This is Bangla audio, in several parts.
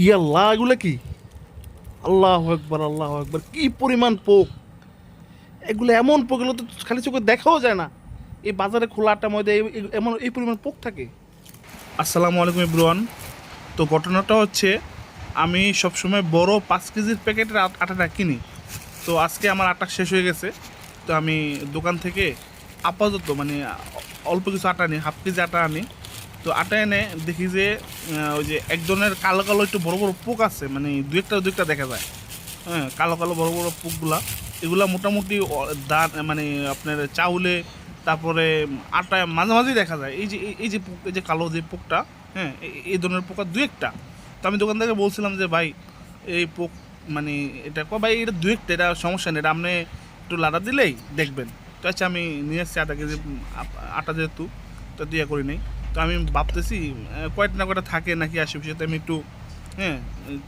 ইয়াল্লাহ, এগুলো কি? আল্লাহ একবার, আল্লাহ একবার, কি পরিমাণ পোক! এগুলো এমন পোক, এগুলো তো খালি চোখে দেখাও যায় না। এই বাজারে খোলা আটা ময়দা এমন এই পরিমাণ পোক থাকে? আসসালামু আলাইকুম এভরিওয়ান। তো ঘটনাটা হচ্ছে, আমি সবসময় বড় 5 কেজির প্যাকেটের আটাটা কিনি। তো আজকে আমার আটা শেষ হয়ে গেছে। তো আমি দোকান থেকে আপাতত মানে অল্প কিছু আটা আনি, 1/2 কেজি আটা আনি। তো আটা এনে দেখি যে ওই যে এক ধরনের কালো কালো একটু বড় বড় পোক আছে, মানে দু একটা দেখা যায়। হ্যাঁ, কালো কালো বড় বড় পোকগুলা, এগুলা মোটামুটি দাঁত মানে আপনার চাউলে, তারপরে আটায় মাঝে মাঝেই দেখা যায়। এই যে পোক, এই যে কালো যে পোকটা, হ্যাঁ, এই ধরনের পোকা দু একটা। তো আমি দোকানদারকে বলছিলাম যে ভাই, এই পোক মানে এটা ভাই, এটা দু একটা, এটা সমস্যা নেই, এটা আপনি একটু লাড়া দিলেই দেখবেন। তো আচ্ছা, আমি নিয়ে এসেছি 1/2 কেজি আটা, যেহেতু তো দিয়ে করি নেই। তো আমি ভাবতেছি কয়টা না কয়টা থাকে নাকি আশেপাশে, তো আমি একটু, হ্যাঁ,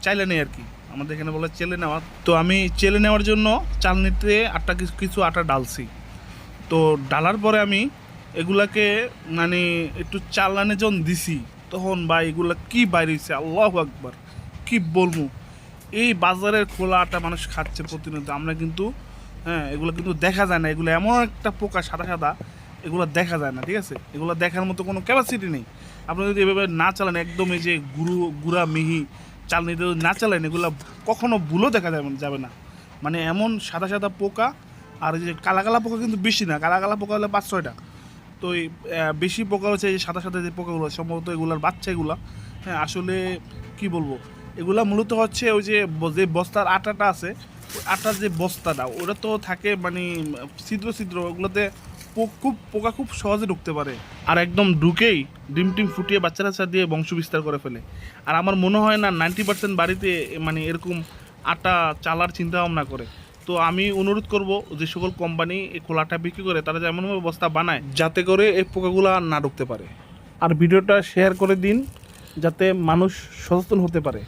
চাইলে নেই আর কি। আমাদের এখানে বলে চেলে নেওয়া। তো আমি চেলে নেওয়ার জন্য চালনিতে আটা কিছু কিছু আটা ডালছি। তো ডালার পরে আমি এগুলাকে মানে একটু চালানে যখন দিছি, তখন ভাই এগুলা কি বাইরে হয়েছে, আল্লাহু আকবার! কি বলবো, এই বাজারের খোলা আটা মানুষ খাচ্ছে প্রতিনিয়ত, আমরা কিন্তু, হ্যাঁ, এগুলো কিন্তু দেখা যায় না। এগুলো এমন একটা পোকা, সাদা সাদা, এগুলো দেখা যায় না, ঠিক আছে? এগুলো দেখার মতো কোনো ক্যাপাসিটি নেই। আপনি যদি এভাবে না চালান, একদম এই যে গুঁড়া মিহি চালনিতে যদি না চালান, এগুলো কখনো ভুলও দেখা যাবে না। মানে এমন সাদা সাদা পোকা। আর এই যে কালা কালা পোকা কিন্তু বেশি না, কালা কালা পোকা হলে 5-6টা। তো এই বেশি পোকা হচ্ছে এই সাদা সাদা যে পোকাগুলো, সম্ভবত এগুলার বাচ্চা এগুলা। হ্যাঁ, আসলে কি বলবো, এগুলা মূলত হচ্ছে ওই যে যে বস্তার আটাটা আছে, ওই আটার যে বস্তাটা, ওটা তো থাকে মানে ছিদ্র ছিদ্র, ওগুলোতে পোকা খুব সহজে ঢুকতে পারে। আর একদম ঢুকেই ডিম টিম ফুটিয়ে বাচ্চা কাচ্চা দিয়ে বংশ বিস্তার করে ফেলে। আর আমার মনে হয় না 90% বাড়িতে মানে এরকম আটা চালার চিন্তা ভাবনা করে। তো আমি অনুরোধ করব, যে সকল কোম্পানি এই খোলাটা বিক্রি করে, তারা যেমনভাবে বস্তা বানায় যাতে করে এই পোকাগুলো আর না ঢুকতে পারে। আর ভিডিওটা শেয়ার করে দিন, যাতে মানুষ সচেতন হতে পারে।